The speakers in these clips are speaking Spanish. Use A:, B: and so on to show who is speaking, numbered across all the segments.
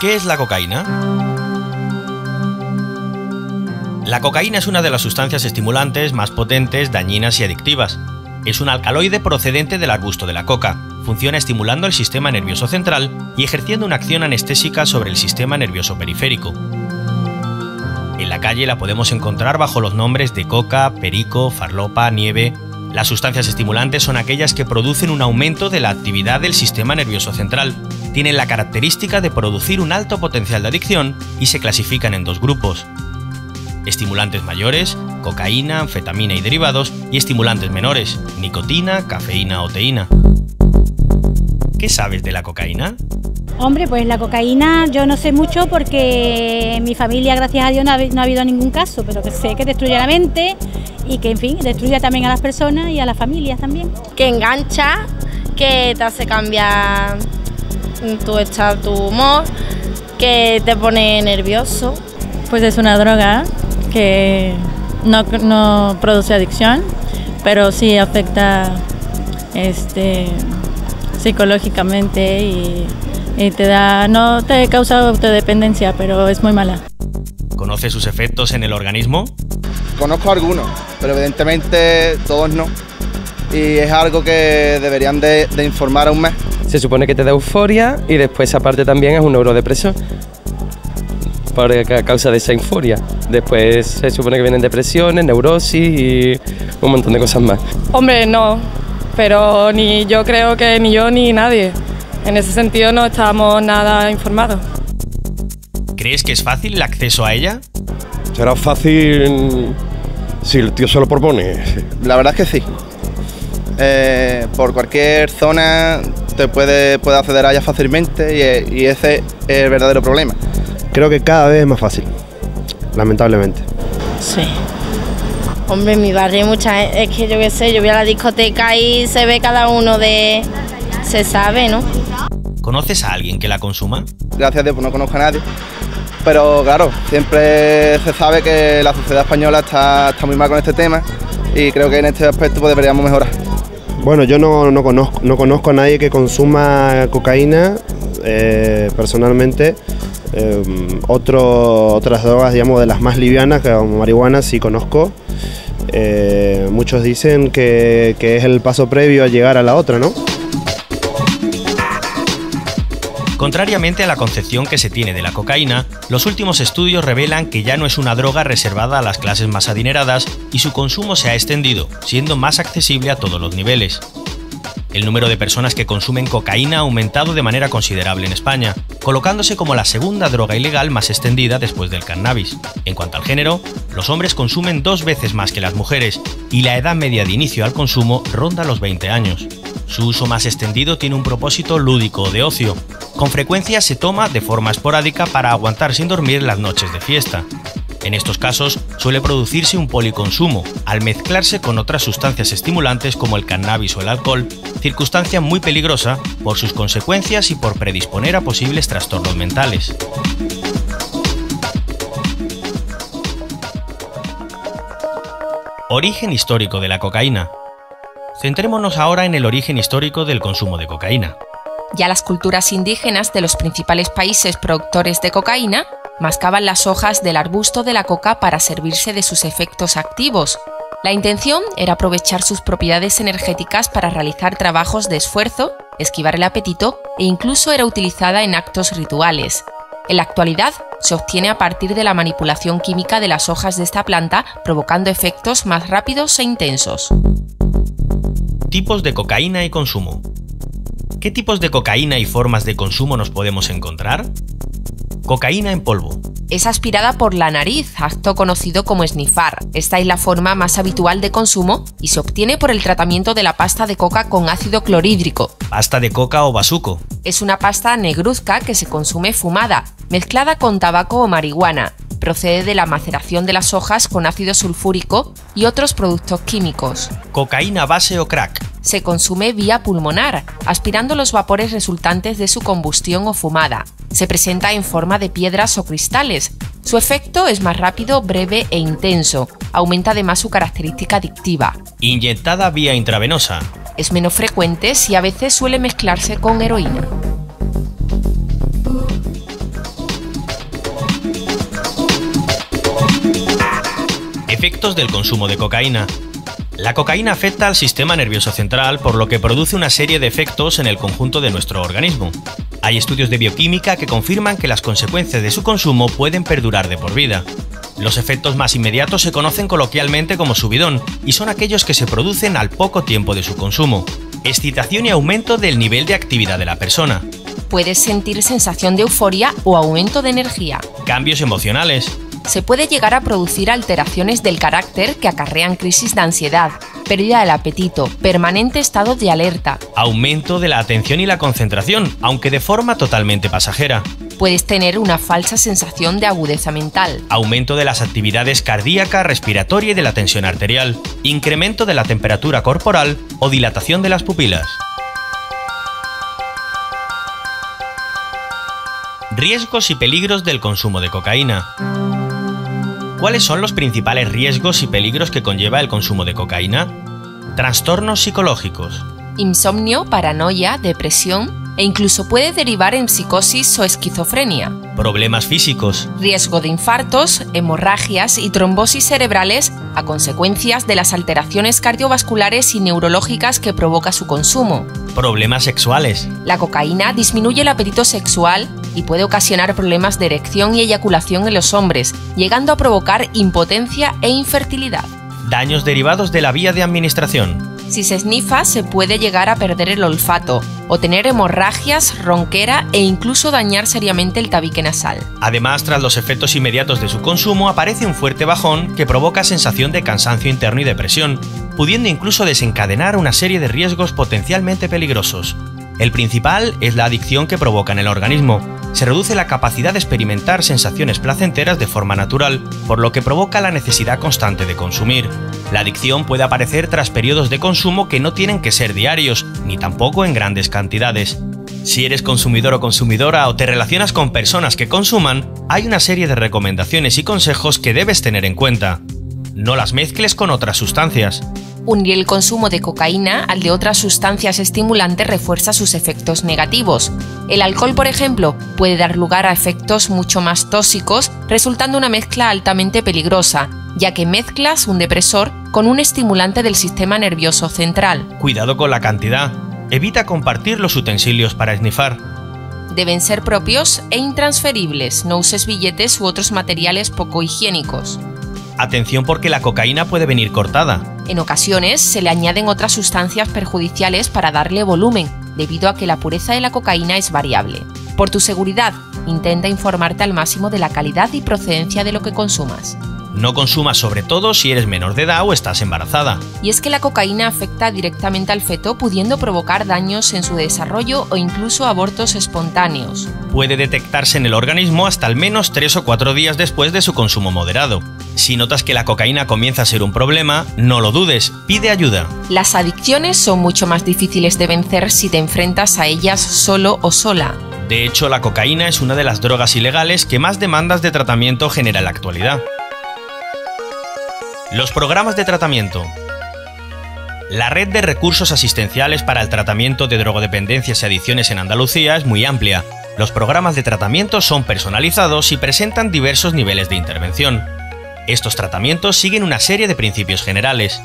A: ¿Qué es la cocaína? La cocaína es una de las sustancias estimulantes más potentes, dañinas y adictivas. Es un alcaloide procedente del arbusto de la coca. Funciona estimulando el sistema nervioso central y ejerciendo una acción anestésica sobre el sistema nervioso periférico. En la calle la podemos encontrar bajo los nombres de coca, perico, farlopa, nieve. Las sustancias estimulantes son aquellas que producen un aumento de la actividad del sistema nervioso central. Tienen la característica de producir un alto potencial de adicción y se clasifican en dos grupos: estimulantes mayores, cocaína, anfetamina y derivados, y estimulantes menores, nicotina, cafeína o teína. ¿Qué sabes de la cocaína?
B: Hombre, pues la cocaína yo no sé mucho porque en mi familia, gracias a Dios, no ha habido ningún caso, pero que sé que destruye la mente y que, en fin, destruye también a las personas y a las familias también.
C: Que engancha, que te hace cambiar tu estado, tu humor, que te pone nervioso.
D: Pues es una droga que no produce adicción, pero sí afecta psicológicamente y no te causa autodependencia, pero es muy mala.
A: ¿Conoce sus efectos en el organismo?
E: Conozco algunos, pero evidentemente todos no. Y es algo que deberían de informar aún más.
F: Se supone que te da euforia y después aparte también es un neurodepresor por causa de esa euforia. Después se supone que vienen depresiones, neurosis y un montón de cosas más.
G: Hombre, no, pero ni yo creo que ni yo ni nadie. En ese sentido no estamos nada informados.
A: ¿Crees que es fácil el acceso a ella?
H: Será fácil si el tío se lo propone.
E: La verdad es que sí. Por cualquier zona te puede acceder a ella fácilmente y ese es el verdadero problema.
I: Creo que cada vez es más fácil, lamentablemente.
C: Sí. Hombre, en mi barrio es que yo qué sé, yo voy a la discoteca y se ve cada uno se sabe, ¿no?
A: ¿Conoces a alguien que la consuma?
E: Gracias a Dios, pues no conozco a nadie. Pero claro, siempre se sabe que la sociedad española está muy mal con este tema y creo que en este aspecto pues deberíamos mejorar.
I: Bueno, yo no conozco a nadie que consuma cocaína personalmente. Otras drogas, digamos, de las más livianas, como marihuana, sí conozco. Muchos dicen que es el paso previo a llegar a la otra, ¿no?
A: Contrariamente a la concepción que se tiene de la cocaína, los últimos estudios revelan que ya no es una droga reservada a las clases más adineradas y su consumo se ha extendido, siendo más accesible a todos los niveles. El número de personas que consumen cocaína ha aumentado de manera considerable en España, colocándose como la segunda droga ilegal más extendida después del cannabis. En cuanto al género, los hombres consumen 2 veces más que las mujeres y la edad media de inicio al consumo ronda los 20 años. Su uso más extendido tiene un propósito lúdico o de ocio. Con frecuencia se toma de forma esporádica para aguantar sin dormir las noches de fiesta. En estos casos suele producirse un policonsumo, al mezclarse con otras sustancias estimulantes como el cannabis o el alcohol, circunstancia muy peligrosa por sus consecuencias y por predisponer a posibles trastornos mentales. Origen histórico de la cocaína. Centrémonos ahora en el origen histórico del consumo de cocaína.
J: Ya las culturas indígenas de los principales países productores de cocaína mascaban las hojas del arbusto de la coca para servirse de sus efectos activos. La intención era aprovechar sus propiedades energéticas para realizar trabajos de esfuerzo, esquivar el apetito e incluso era utilizada en actos rituales. En la actualidad se obtiene a partir de la manipulación química de las hojas de esta planta, provocando efectos más rápidos e intensos.
A: Tipos de cocaína y consumo. ¿Qué tipos de cocaína y formas de consumo nos podemos encontrar? Cocaína en polvo.
J: Es aspirada por la nariz, acto conocido como snifar. Esta es la forma más habitual de consumo y se obtiene por el tratamiento de la pasta de coca con ácido clorhídrico.
A: Pasta de coca o bazuco.
J: Es una pasta negruzca que se consume fumada, mezclada con tabaco o marihuana. Procede de la maceración de las hojas con ácido sulfúrico y otros productos químicos.
A: Cocaína base o crack.
J: Se consume vía pulmonar, aspirando los vapores resultantes de su combustión o fumada. Se presenta en forma de piedras o cristales. Su efecto es más rápido, breve e intenso. Aumenta además su característica adictiva.
A: Inyectada vía intravenosa.
J: Es menos frecuente y a veces suele mezclarse con heroína.
A: Efectos del consumo de cocaína. La cocaína afecta al sistema nervioso central, por lo que produce una serie de efectos en el conjunto de nuestro organismo. Hay estudios de bioquímica que confirman que las consecuencias de su consumo pueden perdurar de por vida. Los efectos más inmediatos se conocen coloquialmente como subidón y son aquellos que se producen al poco tiempo de su consumo. Excitación y aumento del nivel de actividad de la persona.
J: Puedes sentir sensación de euforia o aumento de energía.
A: Cambios emocionales.
J: Se puede llegar a producir alteraciones del carácter que acarrean crisis de ansiedad, pérdida del apetito, permanente estado de alerta.
A: Aumento de la atención y la concentración, aunque de forma totalmente pasajera.
J: Puedes tener una falsa sensación de agudeza mental.
A: Aumento de las actividades cardíaca, respiratoria y de la tensión arterial. Incremento de la temperatura corporal o dilatación de las pupilas. Riesgos y peligros del consumo de cocaína. ¿Cuáles son los principales riesgos y peligros que conlleva el consumo de cocaína? Trastornos psicológicos.
J: Insomnio, paranoia, depresión e incluso puede derivar en psicosis o esquizofrenia.
A: Problemas físicos.
J: Riesgo de infartos, hemorragias y trombosis cerebrales a consecuencias de las alteraciones cardiovasculares y neurológicas que provoca su consumo.
A: Problemas sexuales.
J: La cocaína disminuye el apetito sexual y puede ocasionar problemas de erección y eyaculación en los hombres, llegando a provocar impotencia e infertilidad.
A: Daños derivados de la vía de administración.
J: Si se esnifa, se puede llegar a perder el olfato, o tener hemorragias, ronquera e incluso dañar seriamente el tabique nasal.
A: Además, tras los efectos inmediatos de su consumo, aparece un fuerte bajón que provoca sensación de cansancio interno y depresión, pudiendo incluso desencadenar una serie de riesgos potencialmente peligrosos. El principal es la adicción que provoca en el organismo. Se reduce la capacidad de experimentar sensaciones placenteras de forma natural, por lo que provoca la necesidad constante de consumir. La adicción puede aparecer tras periodos de consumo que no tienen que ser diarios, ni tampoco en grandes cantidades. Si eres consumidor o consumidora o te relacionas con personas que consuman, hay una serie de recomendaciones y consejos que debes tener en cuenta. No las mezcles con otras sustancias.
J: Unir el consumo de cocaína al de otras sustancias estimulantes refuerza sus efectos negativos. El alcohol, por ejemplo, puede dar lugar a efectos mucho más tóxicos, resultando una mezcla altamente peligrosa, ya que mezclas un depresor con un estimulante del sistema nervioso central.
A: Cuidado con la cantidad. Evita compartir los utensilios para esnifar.
J: Deben ser propios e intransferibles, no uses billetes u otros materiales poco higiénicos.
A: Atención porque la cocaína puede venir cortada.
J: En ocasiones se le añaden otras sustancias perjudiciales para darle volumen, debido a que la pureza de la cocaína es variable. Por tu seguridad, intenta informarte al máximo de la calidad y procedencia de lo que consumas.
A: No consumas sobre todo si eres menor de edad o estás embarazada.
J: Y es que la cocaína afecta directamente al feto, pudiendo provocar daños en su desarrollo o incluso abortos espontáneos.
A: Puede detectarse en el organismo hasta al menos 3 o 4 días después de su consumo moderado. Si notas que la cocaína comienza a ser un problema, no lo dudes, pide ayuda.
J: Las adicciones son mucho más difíciles de vencer si te enfrentas a ellas solo o sola.
A: De hecho, la cocaína es una de las drogas ilegales que más demandas de tratamiento genera en la actualidad. Los programas de tratamiento. La red de recursos asistenciales para el tratamiento de drogodependencias y adicciones en Andalucía es muy amplia. Los programas de tratamiento son personalizados y presentan diversos niveles de intervención. Estos tratamientos siguen una serie de principios generales.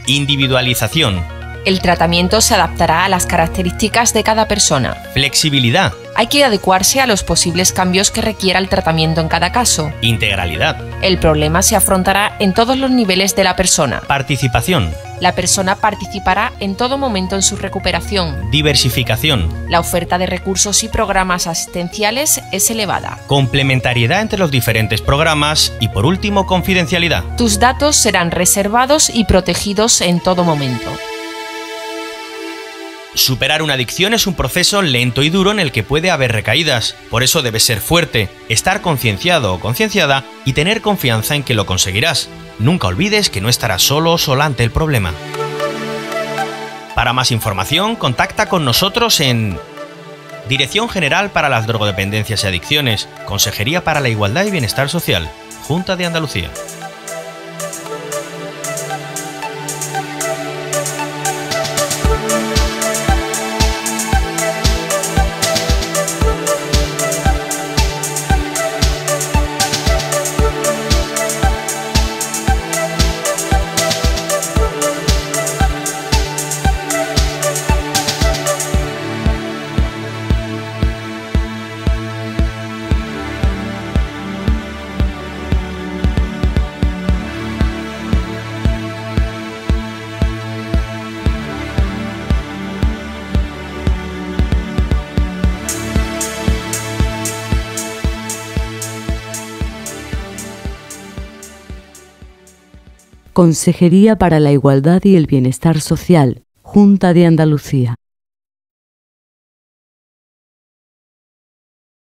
A: Individualización.
J: El tratamiento se adaptará a las características de cada persona.
A: Flexibilidad.
J: Hay que adecuarse a los posibles cambios que requiera el tratamiento en cada caso.
A: Integralidad.
J: El problema se afrontará en todos los niveles de la persona.
A: Participación.
J: La persona participará en todo momento en su recuperación.
A: Diversificación.
J: La oferta de recursos y programas asistenciales es elevada.
A: Complementariedad entre los diferentes programas y, por último, confidencialidad.
J: Tus datos serán reservados y protegidos en todo momento.
A: Superar una adicción es un proceso lento y duro en el que puede haber recaídas. Por eso debes ser fuerte, estar concienciado o concienciada y tener confianza en que lo conseguirás. Nunca olvides que no estarás solo o sola ante el problema. Para más información, contacta con nosotros en Dirección General para las Drogodependencias y Adicciones, Consejería para la Igualdad y Bienestar Social, Junta de Andalucía.
K: Consejería para la Igualdad y el Bienestar Social, Junta de Andalucía.